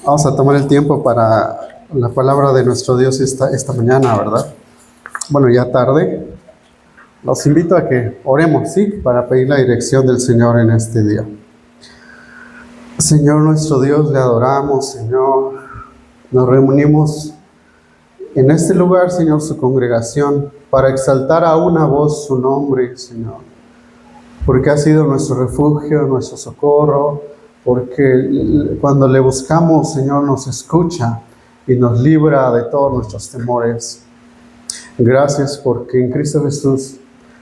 Vamos a tomar el tiempo para la palabra de nuestro Dios esta mañana, ¿verdad? Bueno, ya tarde. Los invito a que oremos, ¿sí? Para pedir la dirección del Señor en este día. Señor nuestro Dios, le adoramos, Señor. Nos reunimos en este lugar, Señor, su congregación, para exaltar a una voz su nombre, Señor. Porque ha sido nuestro refugio, nuestro socorro, porque cuando le buscamos, Señor, nos escucha y nos libra de todos nuestros temores. Gracias porque en Cristo Jesús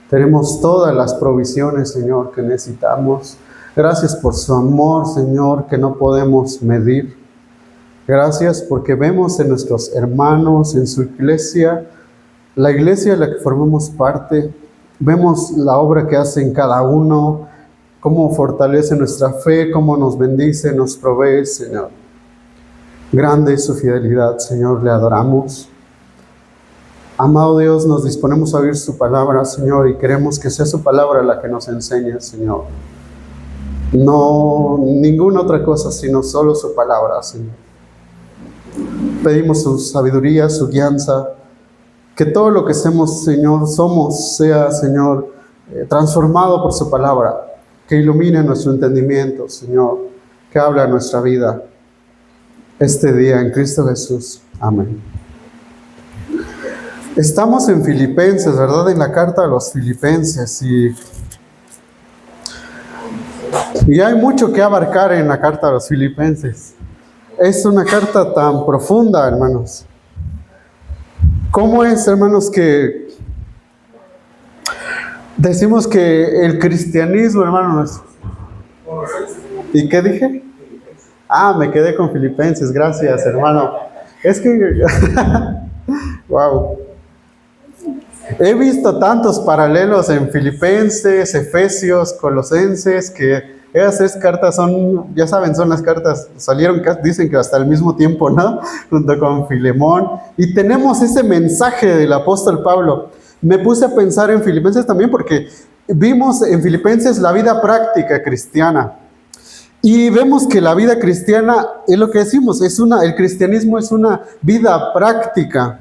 tenemos todas las provisiones, Señor, que necesitamos. Gracias por su amor, Señor, que no podemos medir. Gracias porque vemos en nuestros hermanos, en su iglesia, la iglesia de la que formamos parte, vemos la obra que hace en cada uno, cómo fortalece nuestra fe, cómo nos bendice, nos provee, Señor. Grande es su fidelidad, Señor, le adoramos. Amado Dios, nos disponemos a oír su palabra, Señor, y queremos que sea su palabra la que nos enseñe, Señor. No ninguna otra cosa, sino solo su palabra, Señor. Pedimos su sabiduría, su guianza, que todo lo que somos, Señor, sea, Señor, transformado por su palabra, que ilumine nuestro entendimiento, Señor, que habla nuestra vida este día en Cristo Jesús. Amén. Estamos en Filipenses, ¿verdad? En la carta a los Filipenses y hay mucho que abarcar en la carta a los Filipenses. Es una carta tan profunda, hermanos. ¿Cómo es, hermanos, que decimos que el cristianismo, hermanos? ¿Y qué dije? Me quedé con Filipenses, gracias, hermano. Es que, wow. He visto tantos paralelos en Filipenses, Efesios, Colosenses, que esas tres cartas son, ya saben, son las cartas, salieron, dicen que hasta al mismo tiempo, ¿no? Junto con Filemón. Y tenemos ese mensaje del apóstol Pablo. Me puse a pensar en Filipenses también porque vimos en Filipenses la vida práctica cristiana. Y vemos que la vida cristiana, es lo que decimos, el cristianismo es una vida práctica.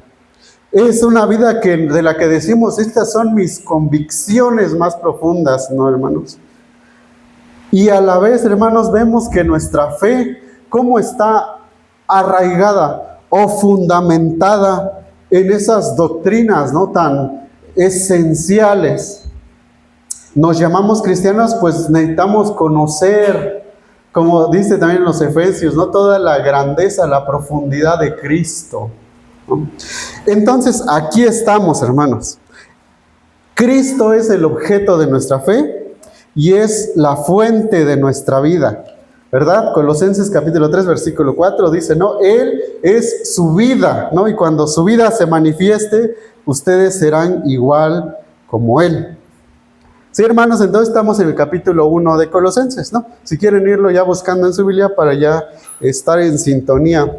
Es una vida de la que decimos, estas son mis convicciones más profundas, ¿no, hermanos? Y a la vez, hermanos, vemos que nuestra fe, cómo está arraigada o fundamentada en esas doctrinas, ¿no? Tan esenciales. Nos llamamos cristianos, pues necesitamos conocer, como dice también en los Efesios, ¿no? Toda la grandeza, la profundidad de Cristo, ¿no? Entonces, aquí estamos, hermanos. Cristo es el objeto de nuestra fe y es la fuente de nuestra vida, ¿verdad? Colosenses capítulo 3, versículo 4 dice, ¿no? Él es su vida, ¿no? Y cuando su vida se manifieste, ustedes serán igual como Él. Sí, hermanos, entonces estamos en el capítulo 1 de Colosenses, ¿no? Si quieren irlo ya buscando en su Biblia para ya estar en sintonía.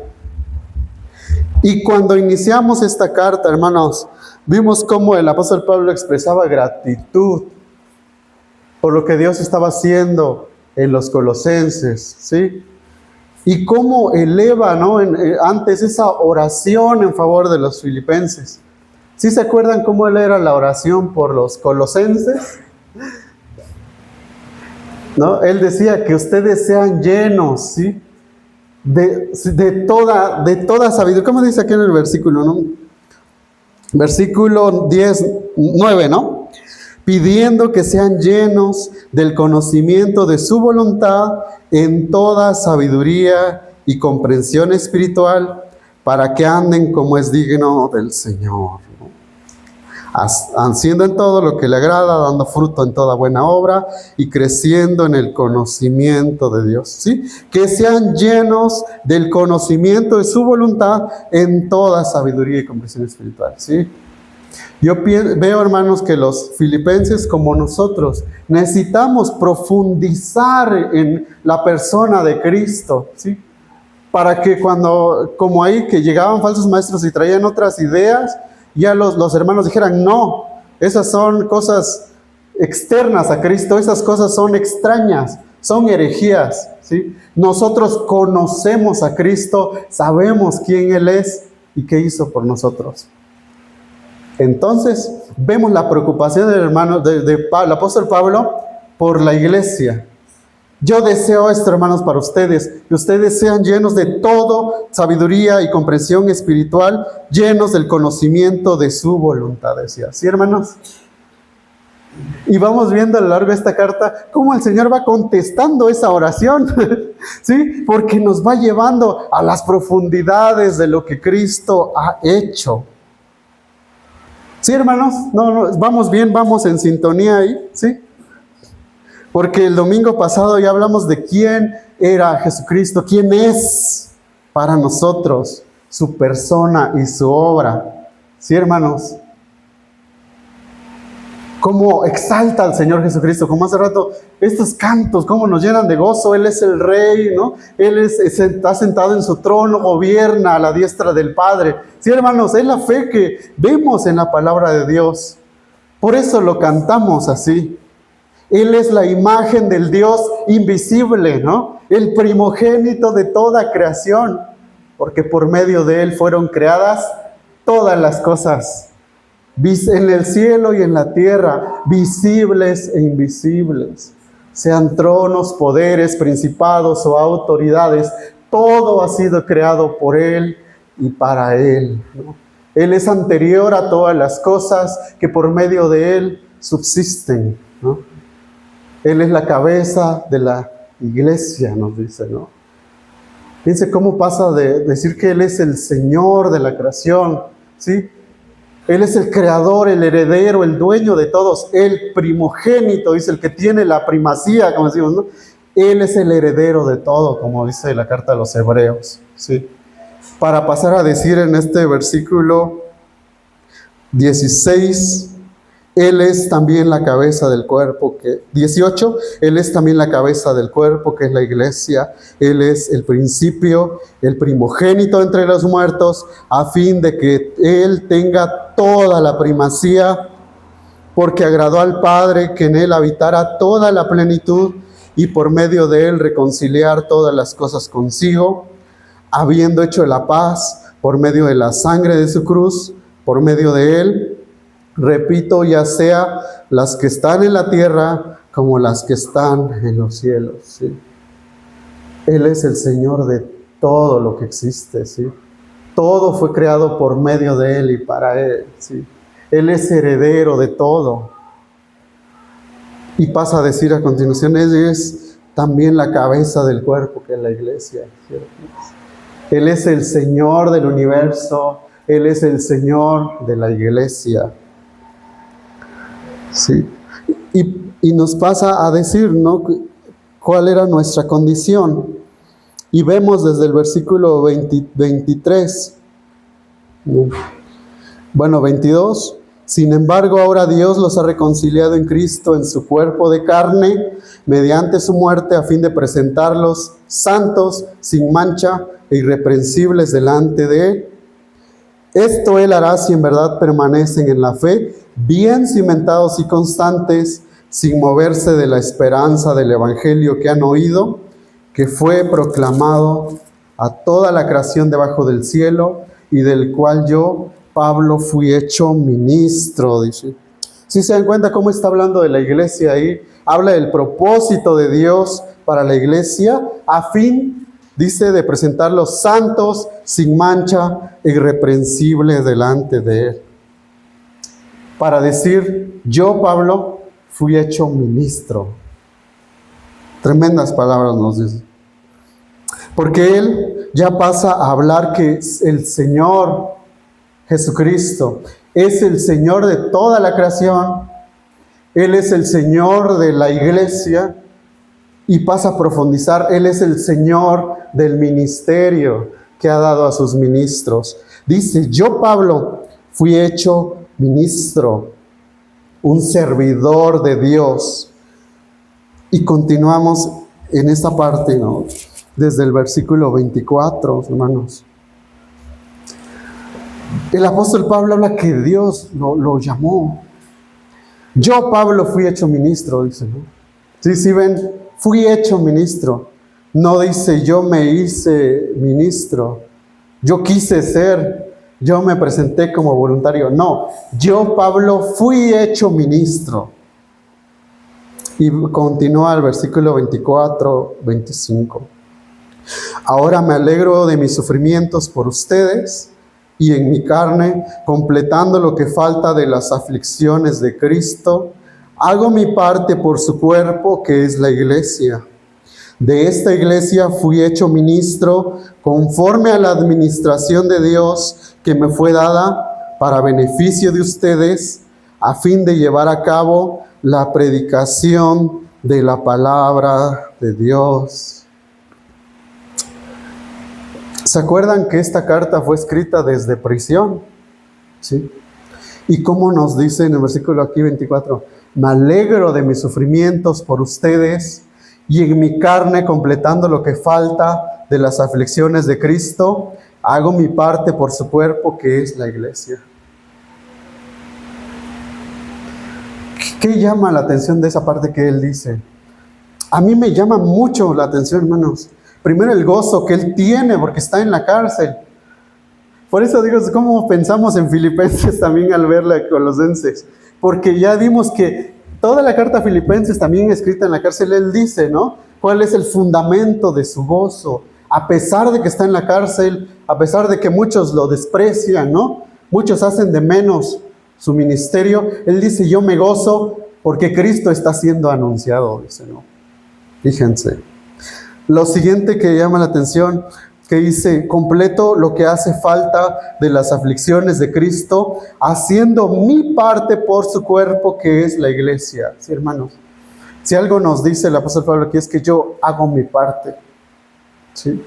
Y cuando iniciamos esta carta, hermanos, vimos cómo el apóstol Pablo expresaba gratitud por lo que Dios estaba haciendo en los colosenses, ¿sí? Y cómo eleva, ¿no? Antes esa oración en favor de los filipenses. ¿Sí se acuerdan cómo él era la oración por los colosenses? ¿No? Él decía que ustedes sean llenos, ¿sí? De toda sabiduría. ¿Cómo dice aquí en el versículo, no? Versículo 9, ¿no? Pidiendo que sean llenos del conocimiento de su voluntad en toda sabiduría y comprensión espiritual, para que anden como es digno del Señor, ¿no? Haciendo en todo lo que le agrada, dando fruto en toda buena obra y creciendo en el conocimiento de Dios, ¿sí? Que sean llenos del conocimiento de su voluntad en toda sabiduría y comprensión espiritual, ¿sí? Yo veo, hermanos, que los filipenses, como nosotros, necesitamos profundizar en la persona de Cristo, ¿sí? Para que como ahí que llegaban falsos maestros y traían otras ideas, ya los hermanos dijeran, no, esas son cosas externas a Cristo, esas cosas son extrañas, son herejías, ¿sí? Nosotros conocemos a Cristo, sabemos quién Él es y qué hizo por nosotros. Entonces, vemos la preocupación del hermano, del apóstol Pablo por la iglesia. Yo deseo esto, hermanos, para ustedes, que ustedes sean llenos de todo sabiduría y comprensión espiritual, llenos del conocimiento de su voluntad, decía. ¿Sí, hermanos? Y vamos viendo a lo largo de esta carta cómo el Señor va contestando esa oración, ¿sí? Porque nos va llevando a las profundidades de lo que Cristo ha hecho. ¿Sí, hermanos? No, vamos bien, vamos en sintonía ahí, ¿sí? Porque el domingo pasado ya hablamos de quién era Jesucristo, quién es para nosotros, su persona y su obra. ¿Sí, hermanos? Cómo exalta al Señor Jesucristo, como hace rato, estos cantos, cómo nos llenan de gozo. Él es el Rey, ¿no? Él está sentado en su trono, gobierna a la diestra del Padre. Sí, hermanos, es la fe que vemos en la palabra de Dios. Por eso lo cantamos así. Él es la imagen del Dios invisible, ¿no? El primogénito de toda creación, porque por medio de Él fueron creadas todas las cosas, en el cielo y en la tierra, visibles e invisibles, sean tronos, poderes, principados o autoridades, todo ha sido creado por Él y para Él, ¿no? Él es anterior a todas las cosas que por medio de Él subsisten, ¿no? Él es la cabeza de la iglesia, nos dice, ¿no? Fíjense cómo pasa de decir que Él es el Señor de la creación, ¿sí? Él es el creador, el heredero, el dueño de todos, el primogénito, dice, el que tiene la primacía, como decimos, ¿no? Él es el heredero de todo, como dice la carta de los Hebreos, ¿sí? Para pasar a decir en este versículo 16, Él es también la cabeza del cuerpo, 18, Él es también la cabeza del cuerpo, que es la iglesia. Él es el principio, el primogénito entre los muertos, a fin de que Él tenga toda la primacía, porque agradó al Padre que en Él habitara toda la plenitud, y por medio de Él reconciliar todas las cosas consigo, habiendo hecho la paz por medio de la sangre de su cruz. Por medio de Él, repito, ya sea las que están en la tierra como las que están en los cielos, ¿sí? Él es el Señor de todo lo que existe, ¿sí? Todo fue creado por medio de Él y para Él, ¿sí? Él es heredero de todo. Y pasa a decir a continuación, Él es también la cabeza del cuerpo, que es la iglesia, ¿cierto? Él es el Señor del universo, Él es el Señor de la iglesia. Sí. Y nos pasa a decir, ¿no?, cuál era nuestra condición. Y vemos desde el versículo 23, bueno, 22. Sin embargo, ahora Dios los ha reconciliado en Cristo en su cuerpo de carne, mediante su muerte, a fin de presentarlos santos, sin mancha e irreprensibles delante de Él. Esto Él hará si en verdad permanecen en la fe, bien cimentados y constantes, sin moverse de la esperanza del Evangelio que han oído, que fue proclamado a toda la creación debajo del cielo, y del cual yo, Pablo, fui hecho ministro, dice. ¿Sí se dan cuenta cómo está hablando de la iglesia ahí? Habla del propósito de Dios para la iglesia, a fin, dice, de presentarlos santos, sin mancha, irreprensibles delante de Él. Para decir, yo, Pablo, fui hecho ministro. Tremendas palabras nos dice. Porque Él ya pasa a hablar que el Señor Jesucristo es el Señor de toda la creación. Él es el Señor de la iglesia. Y pasa a profundizar, Él es el Señor del ministerio que ha dado a sus ministros. Dice, yo, Pablo, fui hecho ministro, un servidor de Dios. Y continuamos en esta parte, ¿no?, desde el versículo 24, hermanos. El apóstol Pablo habla que Dios lo llamó. Yo, Pablo, fui hecho ministro, dice, ¿no? Sí, ven, fui hecho ministro. No dice yo me hice ministro, yo quise ser, yo me presenté como voluntario. No, yo, Pablo, fui hecho ministro. Y continúa el versículo 24, 25. Ahora me alegro de mis sufrimientos por ustedes y en mi carne, completando lo que falta de las aflicciones de Cristo, hago mi parte por su cuerpo, que es la iglesia. De esta iglesia fui hecho ministro conforme a la administración de Dios que me fue dada para beneficio de ustedes, a fin de llevar a cabo la predicación de la palabra de Dios. ¿Se acuerdan que esta carta fue escrita desde prisión? ¿Sí? ¿Y cómo nos dice en el versículo aquí 24? Me alegro de mis sufrimientos por ustedes y en mi carne, completando lo que falta de las aflicciones de Cristo, hago mi parte por su cuerpo, que es la iglesia. ¿Qué llama la atención de esa parte que él dice? A mí me llama mucho la atención, hermanos. Primero, el gozo que él tiene porque está en la cárcel. Por eso digo, ¿cómo pensamos en Filipenses también al ver la Colosenses? Porque ya vimos que toda la carta a Filipenses también escrita en la cárcel, él dice, ¿no? ¿Cuál es el fundamento de su gozo? A pesar de que está en la cárcel, a pesar de que muchos lo desprecian, ¿no? Muchos hacen de menos su ministerio. Él dice, yo me gozo porque Cristo está siendo anunciado, dice, ¿no? Fíjense. Lo siguiente que llama la atención, que dice, completo lo que hace falta de las aflicciones de Cristo, haciendo mi parte por su cuerpo, que es la iglesia. Sí, hermanos. Si algo nos dice el apóstol Pablo aquí es que yo hago mi parte. ¿Sí?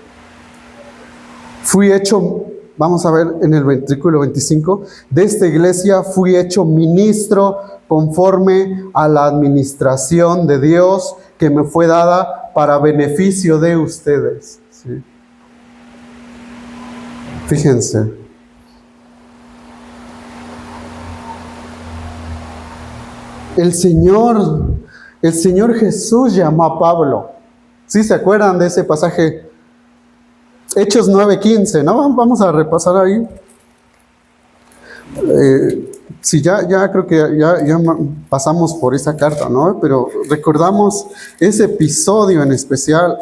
Fui hecho, vamos a ver en el versículo 25, de esta iglesia fui hecho ministro conforme a la administración de Dios que me fue dada para beneficio de ustedes. ¿Sí? Fíjense. El Señor Jesús llamó a Pablo. ¿Sí se acuerdan de ese pasaje? Hechos 9:15, ¿no? Vamos a repasar ahí. Sí, ya creo que ya pasamos por esa carta, ¿no? Pero recordamos ese episodio en especial.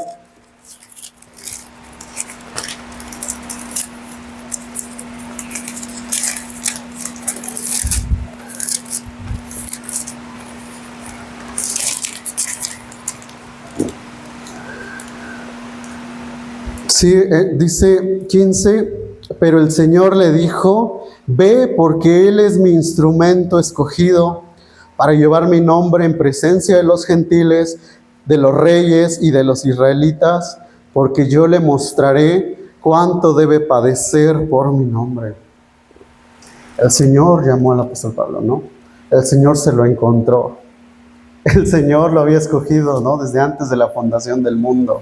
Sí, dice 15, pero el Señor le dijo, ve porque Él es mi instrumento escogido para llevar mi nombre en presencia de los gentiles, de los reyes y de los israelitas, porque yo le mostraré cuánto debe padecer por mi nombre. El Señor llamó al apóstol Pablo, ¿no? El Señor se lo encontró. El Señor lo había escogido, ¿no? Desde antes de la fundación del mundo.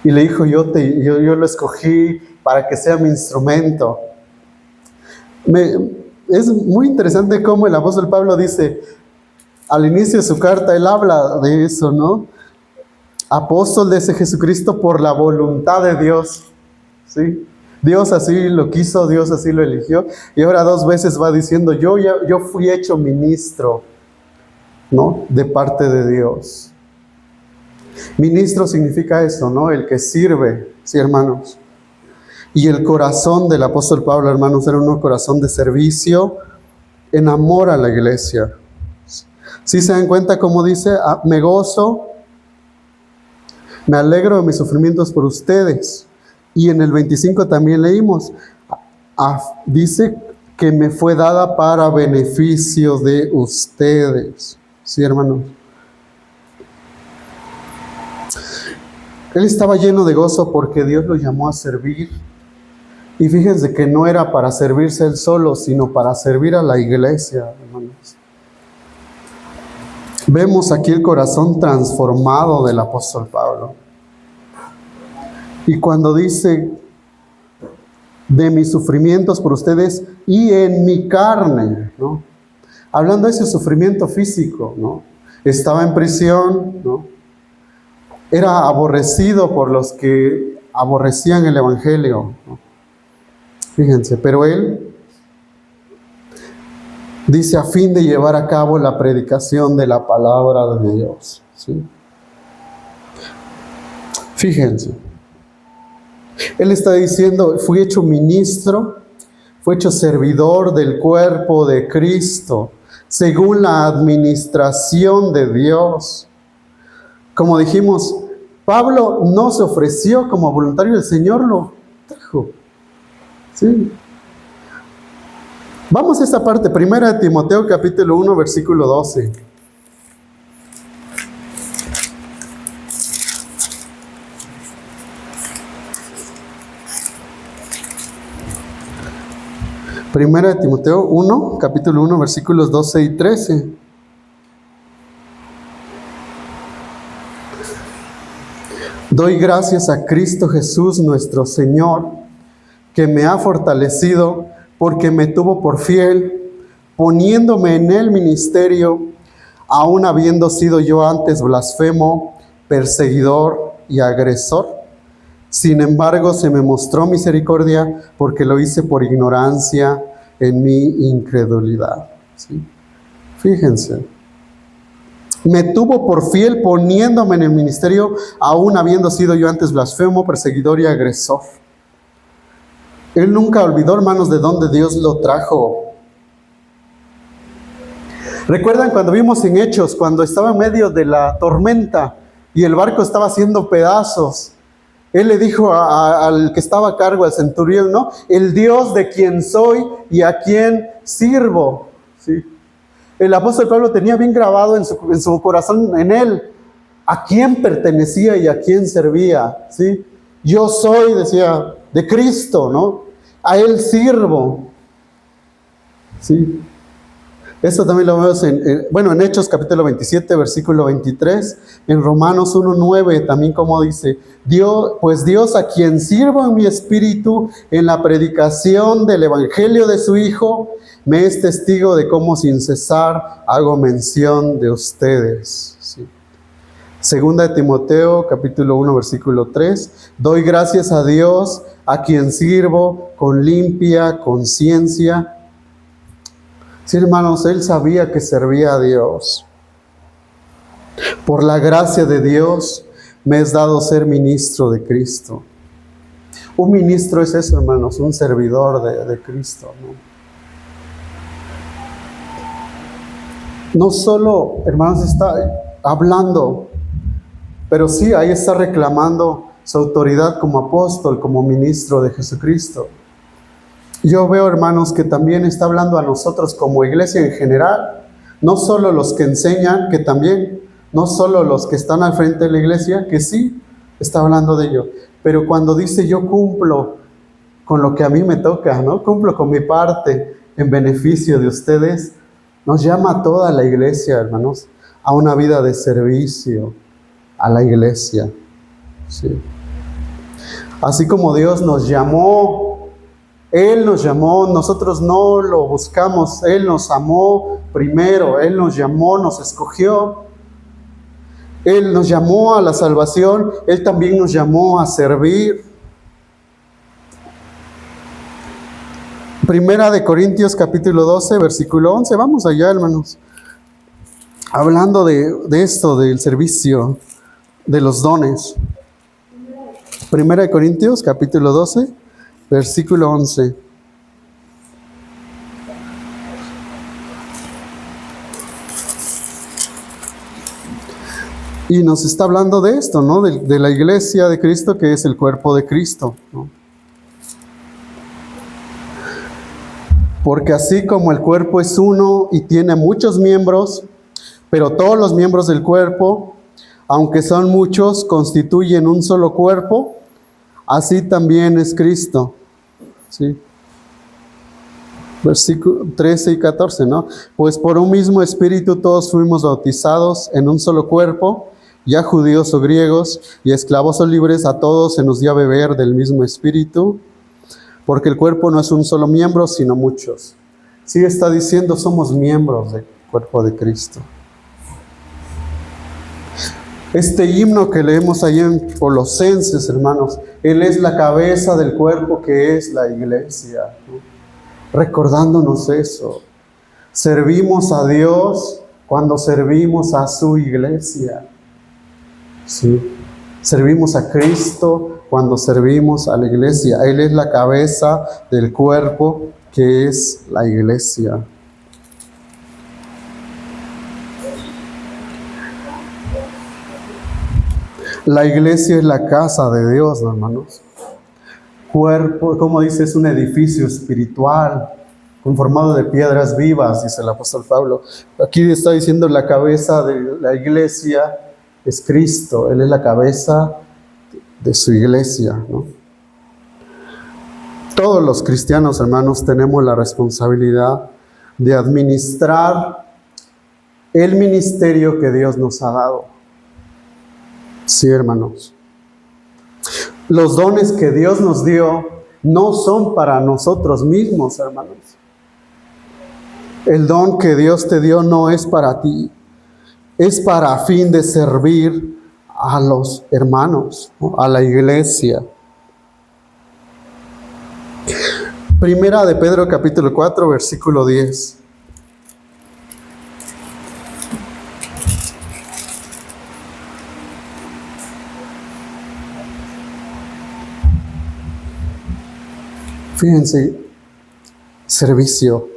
Y le dijo, yo lo escogí para que sea mi instrumento. Es muy interesante cómo el apóstol Pablo dice, al inicio de su carta, él habla de eso, ¿no? Apóstol de ese Jesucristo por la voluntad de Dios, ¿sí? Dios así lo quiso, Dios así lo eligió. Y ahora 2 veces va diciendo, yo fui hecho ministro, ¿no? De parte de Dios. Ministro significa eso, ¿no? El que sirve, sí, hermanos. Y el corazón del apóstol Pablo, hermanos, era un corazón de servicio en amor a la iglesia. ¿Sí se dan cuenta cómo dice? Me gozo, me alegro de mis sufrimientos por ustedes. Y en el 25 también leímos, dice que me fue dada para beneficio de ustedes. ¿Sí, hermanos? Él estaba lleno de gozo porque Dios lo llamó a servir. Y fíjense que no era para servirse él solo, sino para servir a la iglesia, hermanos. Vemos aquí el corazón transformado del apóstol Pablo. Y cuando dice, de mis sufrimientos por ustedes y en mi carne, ¿no? Hablando de ese sufrimiento físico, ¿no? Estaba en prisión, ¿no? Era aborrecido por los que aborrecían el Evangelio, ¿no? Fíjense, pero él dice a fin de llevar a cabo la predicación de la palabra de Dios, ¿sí? Fíjense, él está diciendo, fui hecho ministro, fui hecho servidor del cuerpo de Cristo, según la administración de Dios. Como dijimos, Pablo no se ofreció como voluntario, el Señor lo trajo, ¿sí? Vamos a esta parte, 1 Timoteo capítulo 1, versículo 12. Primera de Timoteo 1, capítulo 1, versículos 12 y 13. Doy gracias a Cristo Jesús nuestro Señor, que me ha fortalecido porque me tuvo por fiel, poniéndome en el ministerio, aun habiendo sido yo antes blasfemo, perseguidor y agresor. Sin embargo, se me mostró misericordia porque lo hice por ignorancia en mi incredulidad. ¿Sí? Fíjense. Me tuvo por fiel poniéndome en el ministerio, aun habiendo sido yo antes blasfemo, perseguidor y agresor. Él nunca olvidó, hermanos, de dónde Dios lo trajo. ¿Recuerdan cuando vimos en Hechos, cuando estaba en medio de la tormenta y el barco estaba haciendo pedazos? Él le dijo al que estaba a cargo, al centurión, ¿no? El Dios de quien soy y a quien sirvo. ¿Sí? El apóstol Pablo tenía bien grabado en su corazón, en él, a quién pertenecía y a quién servía. ¿Sí? Yo soy, decía, de Cristo, ¿no? A Él sirvo. ¿Sí? Esto también lo vemos en Hechos capítulo 27, versículo 23, en Romanos 1:9 también como dice, Dios a quien sirvo en mi espíritu en la predicación del evangelio de su Hijo, me es testigo de cómo sin cesar hago mención de ustedes. ¿Sí? Segunda de Timoteo capítulo 1, versículo 3, doy gracias a Dios a quien sirvo con limpia conciencia. Sí, hermanos, él sabía que servía a Dios. Por la gracia de Dios me es dado ser ministro de Cristo. Un ministro es eso, hermanos, un servidor de Cristo, ¿no? No solo, hermanos, está hablando, pero sí, ahí está reclamando su autoridad como apóstol, como ministro de Jesucristo. Yo veo, hermanos, que también está hablando a nosotros como iglesia en general, no solo los que enseñan, que también, no solo los que están al frente de la iglesia, que sí, está hablando de ello, pero cuando dice yo cumplo con lo que a mí me toca, ¿no? Cumplo con mi parte en beneficio de ustedes, nos llama a toda la iglesia, hermanos, a una vida de servicio a la iglesia. ¿Sí? Así como Dios nos llamó, Él nos llamó, nosotros no lo buscamos, Él nos amó primero, Él nos llamó, nos escogió, Él nos llamó a la salvación, Él también nos llamó a servir. Primera de Corintios capítulo 12, versículo 11, vamos allá, hermanos. Hablando de esto, del servicio, de los dones. Primera de Corintios capítulo 12, versículo 11. Y nos está hablando de esto, ¿no? De la iglesia de Cristo, que es el cuerpo de Cristo, ¿no? Porque así como el cuerpo es uno y tiene muchos miembros, pero todos los miembros del cuerpo, aunque son muchos, constituyen un solo cuerpo, así también es Cristo. ¿Sí? Versículo 13 y 14, ¿no? Pues por un mismo espíritu todos fuimos bautizados en un solo cuerpo, ya judíos o griegos, y esclavos o libres, a todos se nos dio a beber del mismo espíritu, porque el cuerpo no es un solo miembro, sino muchos. Sí está diciendo, somos miembros del cuerpo de Cristo. Este himno que leemos ahí en Colosenses, hermanos, Él es la cabeza del cuerpo que es la iglesia, ¿no? Recordándonos eso. Servimos a Dios cuando servimos a su iglesia. ¿Sí? Servimos a Cristo cuando servimos a la iglesia. Él es la cabeza del cuerpo que es la iglesia. La iglesia es la casa de Dios, hermanos. Cuerpo, como dice, es un edificio espiritual conformado de piedras vivas, dice el apóstol Pablo. Aquí está diciendo la cabeza de la iglesia es Cristo. Él es la cabeza de su iglesia, ¿no? Todos los cristianos, hermanos, tenemos la responsabilidad de administrar el ministerio que Dios nos ha dado. Sí, hermanos. Los dones que Dios nos dio no son para nosotros mismos, hermanos. El don que Dios te dio no es para ti. Es para fin de servir a los hermanos, ¿no? A la iglesia. Primera de Pedro capítulo 4, versículo 10. Fíjense, servicio.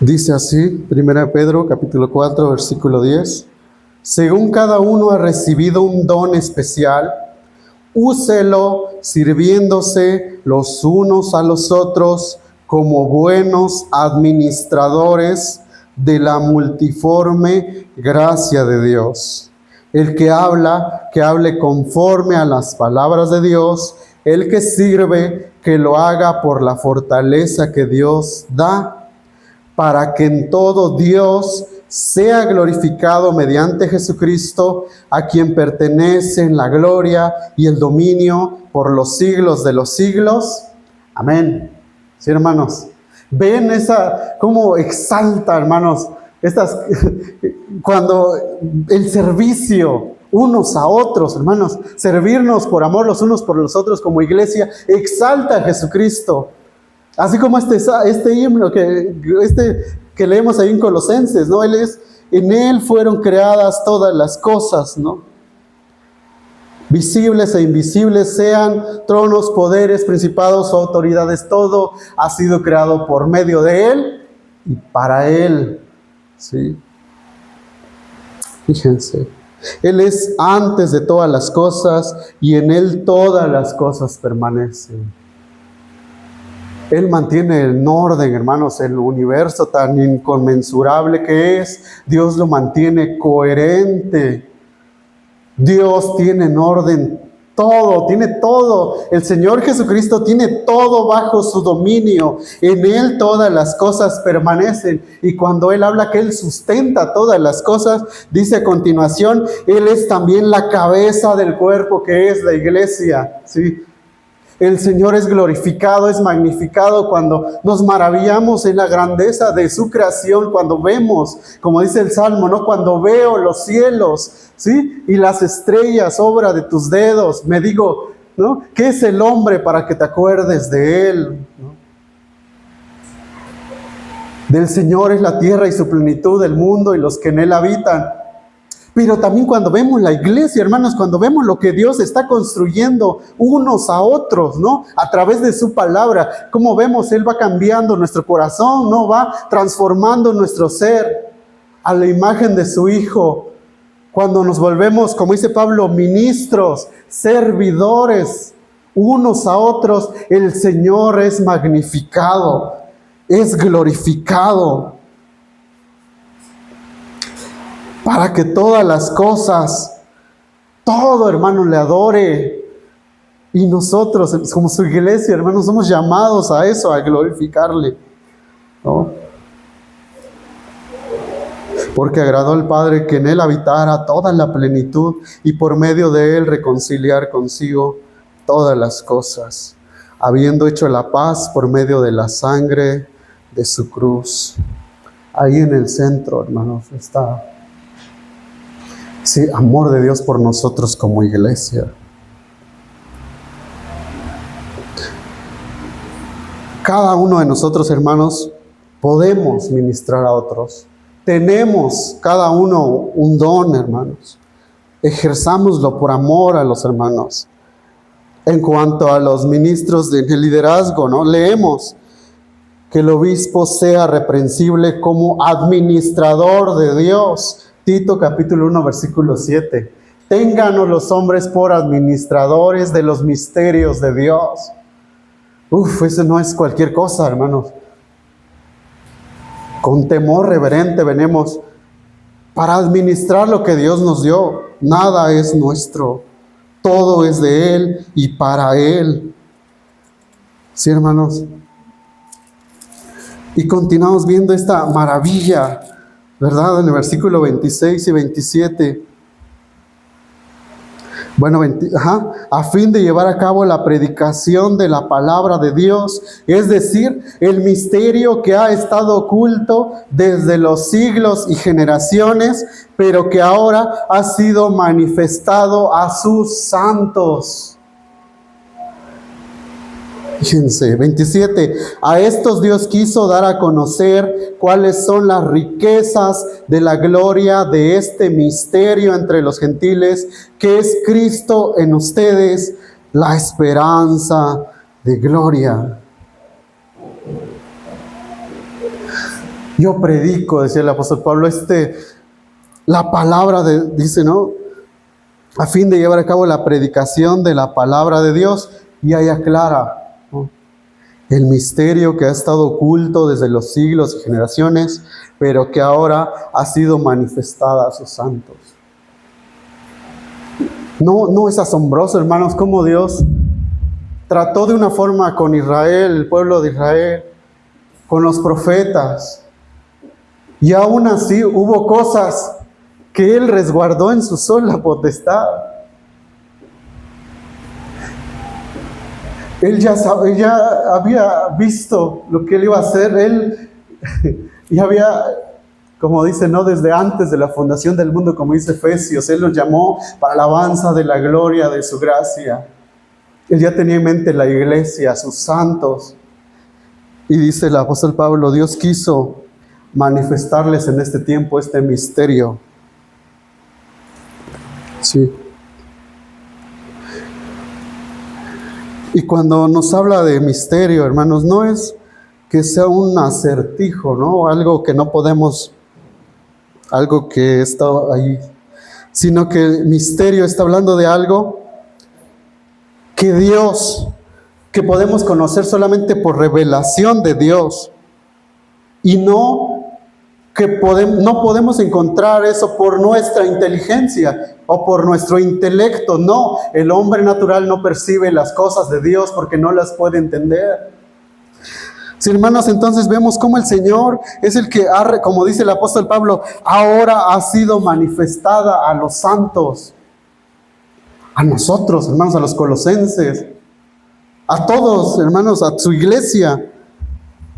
Dice así, 1 Pedro capítulo 4, versículo 10. Según cada uno ha recibido un don especial, úselo sirviéndose los unos a los otros como buenos administradores de la multiforme gracia de Dios. El que habla, que hable conforme a las palabras de Dios. El que sirve, que lo haga por la fortaleza que Dios da, para que en todo Dios sea glorificado mediante Jesucristo, a quien pertenecen la gloria y el dominio por los siglos de los siglos. Amén. Sí, hermanos. ¿Ven cómo exalta, hermanos, cuando el servicio unos a otros, hermanos, servirnos por amor los unos por los otros como iglesia, exalta a Jesucristo? Así como este himno que leemos ahí en Colosenses, ¿no? En Él fueron creadas todas las cosas, ¿no? Visibles e invisibles, sean tronos, poderes, principados o autoridades, todo ha sido creado por medio de Él y para Él, ¿sí? Fíjense, Él es antes de todas las cosas y en Él todas las cosas permanecen. Él mantiene en orden, hermanos, el universo tan inconmensurable que es. Dios lo mantiene coherente. Dios tiene en orden todo, tiene todo. El Señor Jesucristo tiene todo bajo su dominio. En Él todas las cosas permanecen. Y cuando Él habla que Él sustenta todas las cosas, dice a continuación, Él es también la cabeza del cuerpo que es la iglesia, ¿sí? El Señor es glorificado, es magnificado cuando nos maravillamos en la grandeza de su creación, cuando vemos, como dice el Salmo, ¿no? Cuando veo los cielos, ¿sí? Y las estrellas, obra de tus dedos, me digo, ¿no? ¿Qué es el hombre para que te acuerdes de él? ¿No? Del Señor es la tierra y su plenitud, el mundo y los que en él habitan. Pero también cuando vemos la iglesia, hermanos, cuando vemos lo que Dios está construyendo unos a otros, ¿no? A través de su palabra, como vemos, Él va cambiando nuestro corazón, ¿no? Va transformando nuestro ser a la imagen de su Hijo. Cuando nos volvemos, como dice Pablo, ministros, servidores, unos a otros, el Señor es magnificado, es glorificado. Para que todas las cosas, todo, hermano, le adore. Y nosotros, como su iglesia, hermanos, somos llamados a eso, a glorificarle, ¿no? Porque agradó al Padre que en Él habitara toda la plenitud y por medio de Él reconciliar consigo todas las cosas, habiendo hecho la paz por medio de la sangre de su cruz. Ahí en el centro, hermanos, está Sí, amor de Dios por nosotros como iglesia. Cada uno de nosotros, hermanos, podemos ministrar a otros. Tenemos cada uno un don, hermanos. Ejerzámoslo por amor a los hermanos. En cuanto a los ministros de liderazgo, ¿no? Leemos que el obispo sea reprensible como administrador de Dios. Tito capítulo 1, versículo 7. Ténganos los hombres por administradores de los misterios de Dios. Eso no es cualquier cosa, hermanos. Con temor reverente venimos para administrar lo que Dios nos dio. Nada es nuestro. Todo es de Él y para Él. Sí, hermanos. Y continuamos viendo esta maravilla, ¿verdad? En el versículo 26 y 27. Bueno, a fin de llevar a cabo la predicación de la palabra de Dios, es decir, el misterio que ha estado oculto desde los siglos y generaciones, pero que ahora ha sido manifestado a sus santos. Fíjense, 27. A estos Dios quiso dar a conocer cuáles son las riquezas de la gloria de este misterio entre los gentiles, que es Cristo en ustedes, la esperanza de gloria. Yo predico, decía el apóstol Pablo, la palabra dice, ¿no? A fin de llevar a cabo la predicación de la palabra de Dios, y ahí aclara el misterio que ha estado oculto desde los siglos y generaciones, pero que ahora ha sido manifestada a sus santos. No es asombroso, hermanos, cómo Dios trató de una forma con Israel, el pueblo de Israel, con los profetas, y aún así hubo cosas que Él resguardó en su sola potestad. Él ya había visto lo que Él iba a hacer. Él ya había, como dice, no desde antes de la fundación del mundo, como dice Efesios, Él los llamó para alabanza de la gloria de su gracia. Él ya tenía en mente la iglesia, sus santos. Y dice el apóstol Pablo, Dios quiso manifestarles en este tiempo este misterio. Sí. Y cuando nos habla de misterio, hermanos, no es que sea un acertijo, ¿no? Algo que no podemos, algo que está ahí, sino que el misterio está hablando de algo que Dios, que podemos conocer solamente por revelación de Dios, y no podemos encontrar eso por nuestra inteligencia o por nuestro intelecto. No, el hombre natural no percibe las cosas de Dios porque no las puede entender. Sí, hermanos, entonces vemos cómo el Señor es el que, como dice el apóstol Pablo, ahora ha sido manifestada a los santos, a nosotros, hermanos, a los colosenses, a todos, hermanos, a su iglesia.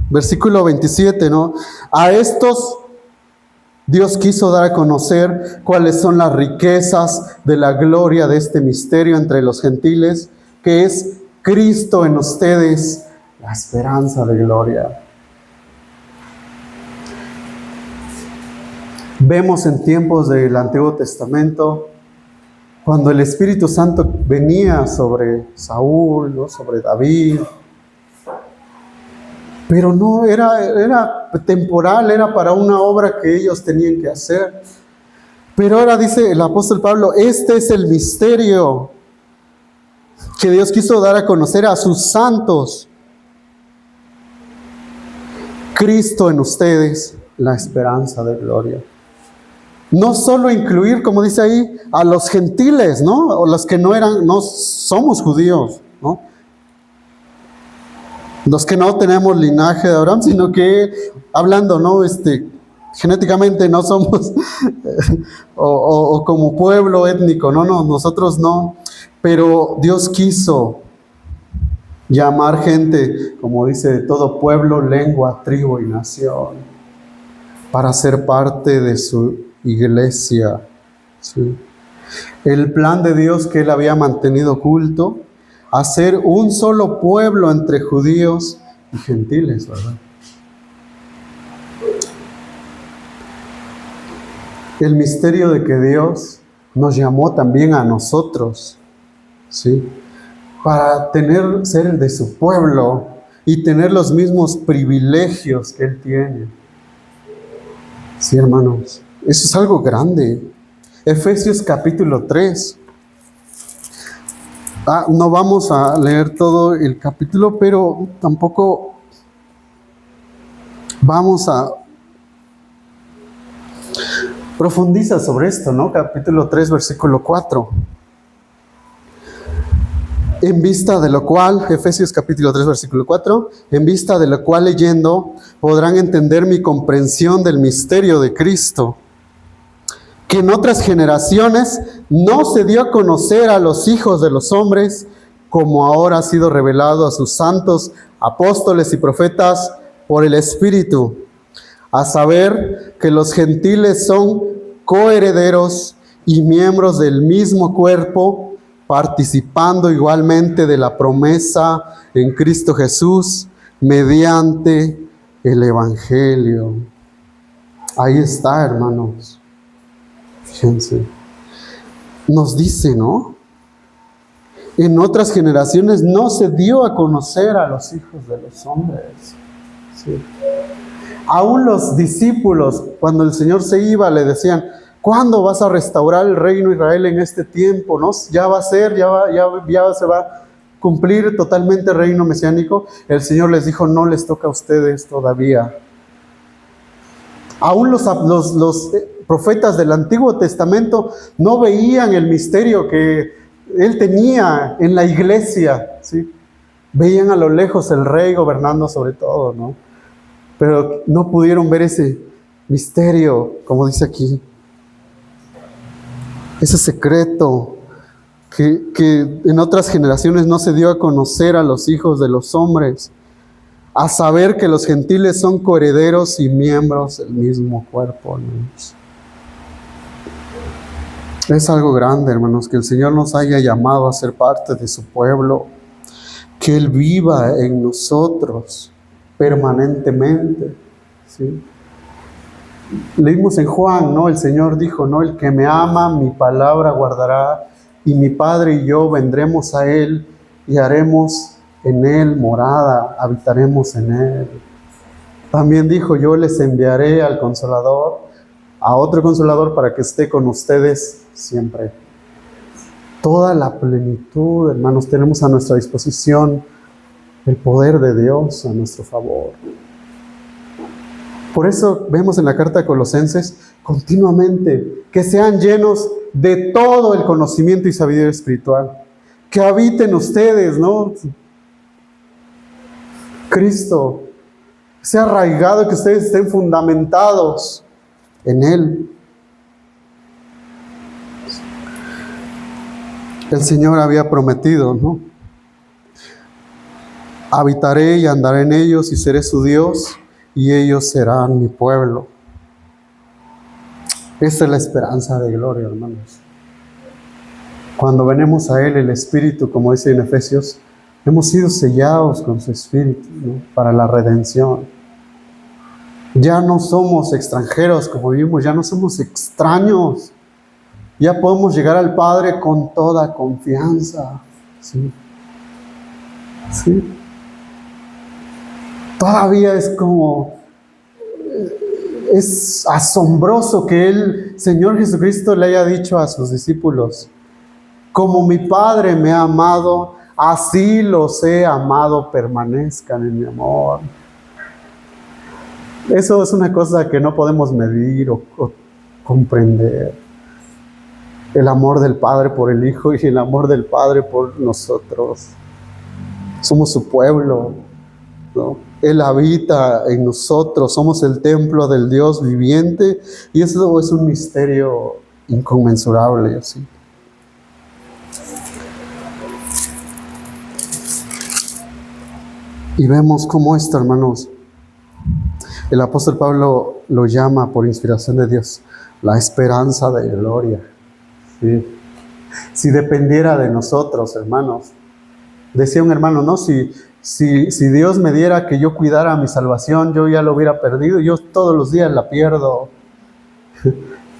Versículo 27, ¿no? A estos Dios quiso dar a conocer cuáles son las riquezas de la gloria de este misterio entre los gentiles, que es Cristo en ustedes, la esperanza de gloria. Vemos en tiempos del Antiguo Testamento, cuando el Espíritu Santo venía sobre Saúl, ¿no? Sobre David, pero no era temporal, era para una obra que ellos tenían que hacer. Pero ahora dice el apóstol Pablo, este es el misterio que Dios quiso dar a conocer a sus santos. Cristo en ustedes, la esperanza de gloria. No solo incluir, como dice ahí, a los gentiles, ¿no? O los que no somos judíos, ¿no? Los que no tenemos linaje de Abraham, sino que, hablando, ¿no? Genéticamente no somos, o como pueblo étnico, no, nosotros no. Pero Dios quiso llamar gente, como dice, de todo pueblo, lengua, tribu y nación, para ser parte de su iglesia. Sí. El plan de Dios que Él había mantenido oculto, hacer un solo pueblo entre judíos y gentiles, ¿verdad? El misterio de que Dios nos llamó también a nosotros, ¿sí? Para ser de su pueblo y tener los mismos privilegios que Él tiene. Sí, hermanos, eso es algo grande. Efesios capítulo 3. No vamos a leer todo el capítulo, pero tampoco vamos a profundizar sobre esto, ¿no? Capítulo 3, versículo 4. En vista de lo cual, Efesios capítulo 3, versículo 4, en vista de lo cual leyendo podrán entender mi comprensión del misterio de Cristo, que en otras generaciones no se dio a conocer a los hijos de los hombres, como ahora ha sido revelado a sus santos apóstoles y profetas por el Espíritu, a saber que los gentiles son coherederos y miembros del mismo cuerpo, participando igualmente de la promesa en Cristo Jesús, mediante el Evangelio. Ahí está, hermanos. Fíjense. Nos dice, ¿no? En otras generaciones no se dio a conocer a los hijos de los hombres. Sí. Aún los discípulos, cuando el Señor se iba, le decían: ¿cuándo vas a restaurar el reino de Israel en este tiempo? ¿No? Ya va a ser, ya se va a cumplir totalmente el reino mesiánico. El Señor les dijo: no les toca a ustedes todavía. Aún los profetas del Antiguo Testamento no veían el misterio que Él tenía en la iglesia, ¿sí? Veían a lo lejos el rey gobernando sobre todo, ¿no? Pero no pudieron ver ese misterio, como dice aquí. Ese secreto que en otras generaciones no se dio a conocer a los hijos de los hombres, a saber que los gentiles son coherederos y miembros del mismo cuerpo, hermanos. Es algo grande, hermanos, que el Señor nos haya llamado a ser parte de su pueblo, que Él viva en nosotros permanentemente, ¿sí? Leímos en Juan, ¿no? El Señor dijo, ¿no? El que me ama, mi palabra guardará, y mi Padre y yo vendremos a Él y haremos en Él morada, habitaremos en Él. También dijo, yo les enviaré al Consolador, a otro Consolador para que esté con ustedes siempre. Toda la plenitud, hermanos, tenemos a nuestra disposición el poder de Dios a nuestro favor. Por eso vemos en la carta de Colosenses continuamente que sean llenos de todo el conocimiento y sabiduría espiritual. Que habiten ustedes, ¿no? Cristo, sea arraigado, que ustedes estén fundamentados en Él. El Señor había prometido, ¿no? Habitaré y andaré en ellos y seré su Dios y ellos serán mi pueblo. Esa es la esperanza de gloria, hermanos. Cuando venimos a Él, el Espíritu, como dice en Efesios, hemos sido sellados con su Espíritu, ¿no? Para la redención. Ya no somos extranjeros, como vimos, ya no somos extraños. Ya podemos llegar al Padre con toda confianza. ¿Sí? ¿Sí? Todavía es asombroso que el Señor Jesucristo le haya dicho a sus discípulos: como mi Padre me ha amado, así los he amado, permanezcan en mi amor. Eso es una cosa que no podemos medir o comprender. El amor del Padre por el Hijo y el amor del Padre por nosotros. Somos su pueblo, ¿no? Él habita en nosotros, somos el templo del Dios viviente, y eso es un misterio inconmensurable, ¿sí? Y vemos cómo esto, hermanos, el apóstol Pablo lo llama por inspiración de Dios, la esperanza de gloria. Sí. Si dependiera de nosotros, hermanos. Decía un hermano, no, si Dios me diera que yo cuidara mi salvación, yo ya lo hubiera perdido, yo todos los días la pierdo.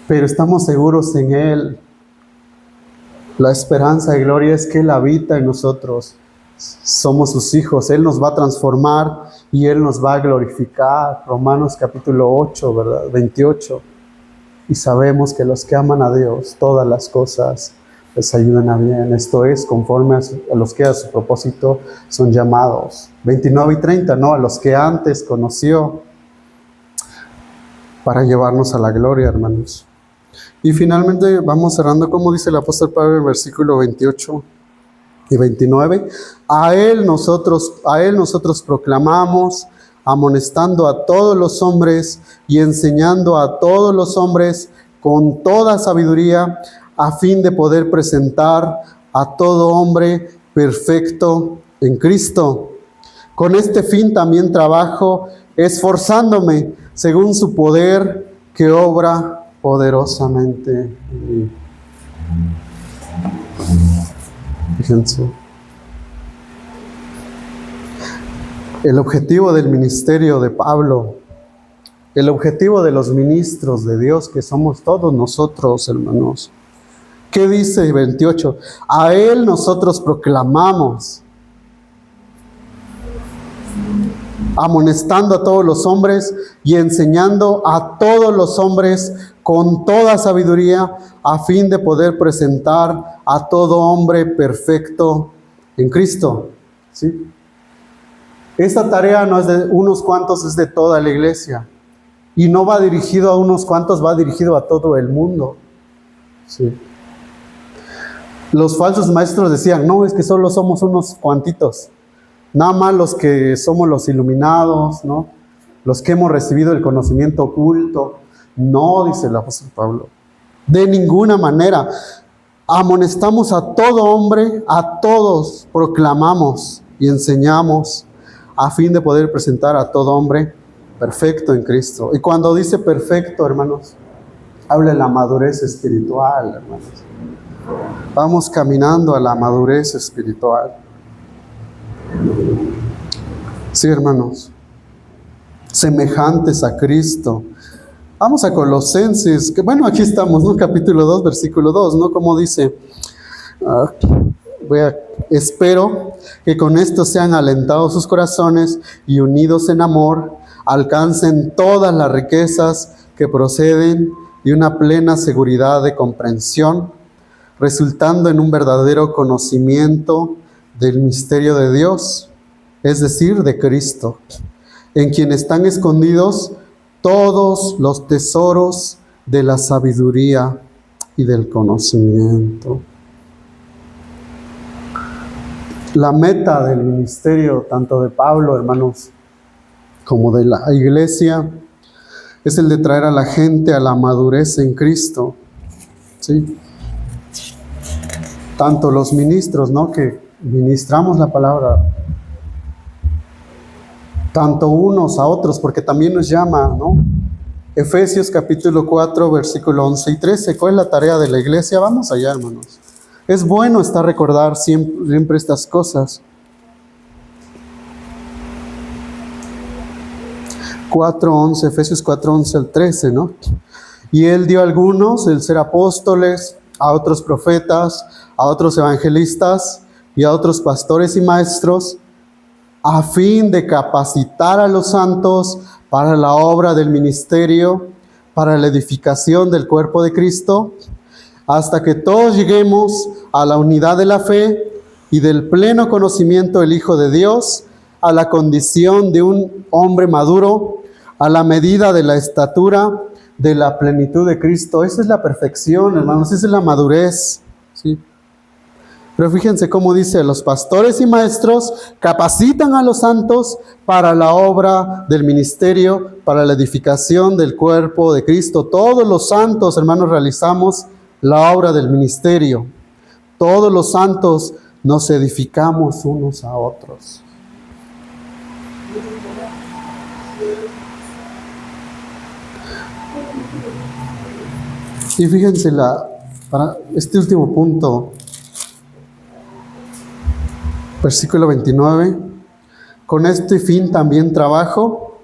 Pero estamos seguros en Él. La esperanza y gloria es que Él habita en nosotros. Somos sus hijos, Él nos va a transformar y Él nos va a glorificar. Romanos capítulo 8, ¿verdad? 28. Y sabemos que los que aman a Dios, todas las cosas les ayudan a bien. Esto es, conforme a los que a su propósito son llamados. 29 y 30, ¿no? A los que antes conoció para llevarnos a la gloria, hermanos. Y finalmente vamos cerrando, como dice el apóstol Pablo en versículo 28 y 29. A él nosotros proclamamos, amonestando a todos los hombres y enseñando a todos los hombres con toda sabiduría, a fin de poder presentar a todo hombre perfecto en Cristo. Con este fin también trabajo, esforzándome según su poder que obra poderosamente. Fíjense. El objetivo del ministerio de Pablo, el objetivo de los ministros de Dios, que somos todos nosotros, hermanos. ¿Qué dice 28? A él nosotros proclamamos, amonestando a todos los hombres y enseñando a todos los hombres con toda sabiduría, a fin de poder presentar a todo hombre perfecto en Cristo. ¿Sí? Esta tarea no es de unos cuantos, es de toda la iglesia. Y no va dirigido a unos cuantos, va dirigido a todo el mundo. Sí. Los falsos maestros decían, no, es que solo somos unos cuantitos. Nada más los que somos los iluminados, ¿no? Los que hemos recibido el conocimiento oculto. No, dice el apóstol Pablo. De ninguna manera. Amonestamos a todo hombre, a todos proclamamos y enseñamos a fin de poder presentar a todo hombre perfecto en Cristo. Y cuando dice perfecto, hermanos, habla de la madurez espiritual, hermanos. Vamos caminando a la madurez espiritual. Sí, hermanos. Semejantes a Cristo. Vamos a Colosenses, que bueno, aquí estamos, ¿no? Capítulo 2, versículo 2, ¿no? Como dice, espero que con esto sean alentados sus corazones y unidos en amor, alcancen todas las riquezas que proceden de una plena seguridad de comprensión, resultando en un verdadero conocimiento del misterio de Dios, es decir, de Cristo, en quien están escondidos todos los tesoros de la sabiduría y del conocimiento. La meta del ministerio, tanto de Pablo, hermanos, como de la iglesia, es el de traer a la gente a la madurez en Cristo. ¿Sí? Tanto los ministros, ¿no?, que ministramos la palabra, tanto unos a otros, porque también nos llama, ¿no? Efesios capítulo 4, versículo 11 y 13. ¿Cuál es la tarea de la iglesia? Vamos allá, hermanos. Es bueno recordar siempre estas cosas. 4:11, Efesios 4:11 al 13, ¿no? Y él dio a algunos el ser apóstoles, a otros profetas, a otros evangelistas y a otros pastores y maestros, a fin de capacitar a los santos para la obra del ministerio, para la edificación del cuerpo de Cristo, hasta que todos lleguemos a la unidad de la fe y del pleno conocimiento del Hijo de Dios, a la condición de un hombre maduro, a la medida de la estatura de la plenitud de Cristo. Esa es la perfección, hermanos, esa es la madurez, ¿sí? Pero fíjense cómo dice, los pastores y maestros capacitan a los santos para la obra del ministerio, para la edificación del cuerpo de Cristo. Todos los santos, hermanos, realizamos la obra del ministerio. Todos los santos nos edificamos unos a otros. Y fíjense para este último punto, versículo 29. Con este fin también trabajo,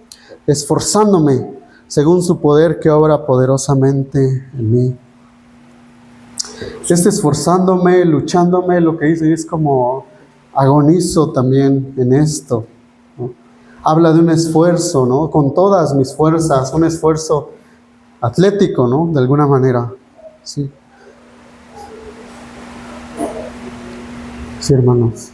esforzándome según su poder que obra poderosamente en mí. Esforzándome, luchándome, lo que dice es como agonizo también en esto, ¿no? Habla de un esfuerzo, ¿no? Con todas mis fuerzas, un esfuerzo atlético, ¿no? De alguna manera, ¿sí? Sí, hermanos.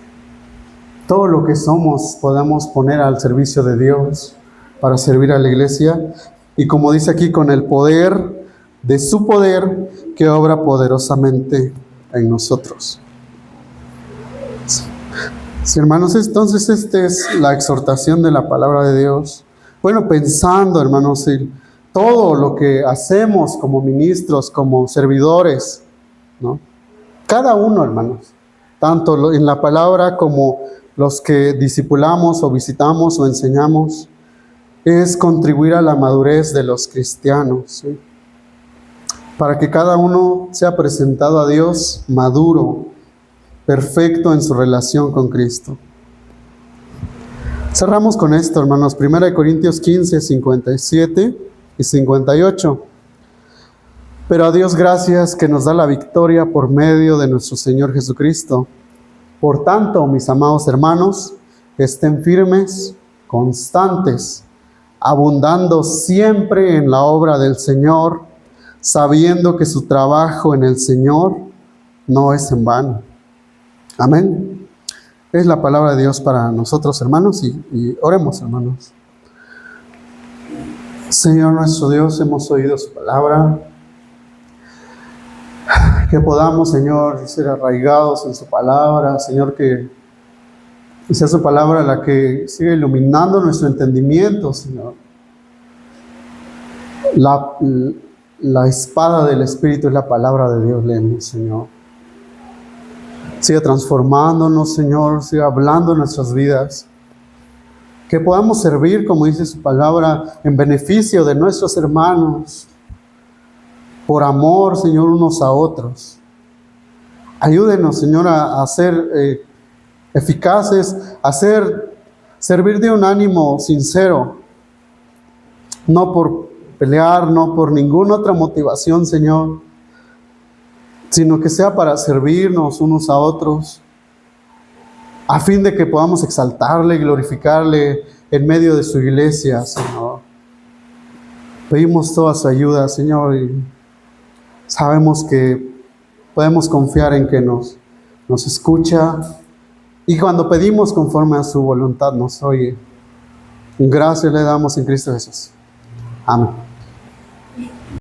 Todo lo que somos podemos poner al servicio de Dios para servir a la iglesia. Y como dice aquí, con el poder de su poder que obra poderosamente en nosotros. Sí, hermanos, entonces esta es la exhortación de la palabra de Dios. Bueno, pensando, hermanos, todo lo que hacemos como ministros, como servidores, ¿no? Cada uno, hermanos, tanto en la palabra como los que discipulamos o visitamos o enseñamos, es contribuir a la madurez de los cristianos, ¿sí? Para que cada uno sea presentado a Dios maduro, perfecto en su relación con Cristo. Cerramos con esto, hermanos, 1 Corintios 15, 57 y 58. Pero a Dios gracias que nos da la victoria por medio de nuestro Señor Jesucristo. Por tanto, mis amados hermanos, estén firmes, constantes, abundando siempre en la obra del Señor, sabiendo que su trabajo en el Señor no es en vano. Amén. Es la palabra de Dios para nosotros, hermanos, y oremos, hermanos. Señor nuestro Dios, hemos oído su palabra. Que podamos, Señor, ser arraigados en su palabra, Señor, que sea su palabra la que siga iluminando nuestro entendimiento, Señor. La espada del Espíritu es la palabra de Dios, leemos, Señor. Siga transformándonos, Señor, siga hablando en nuestras vidas. Que podamos servir, como dice su palabra, en beneficio de nuestros hermanos, por amor, Señor, unos a otros. Ayúdenos, Señor, a ser eficaces, a servir de un ánimo sincero, no por pelear, no por ninguna otra motivación, Señor, sino que sea para servirnos unos a otros, a fin de que podamos exaltarle, glorificarle en medio de su iglesia, Señor. Pedimos toda su ayuda, Señor, y sabemos que podemos confiar en que nos escucha, y cuando pedimos conforme a su voluntad nos oye. Gracias le damos en Cristo Jesús. Amén.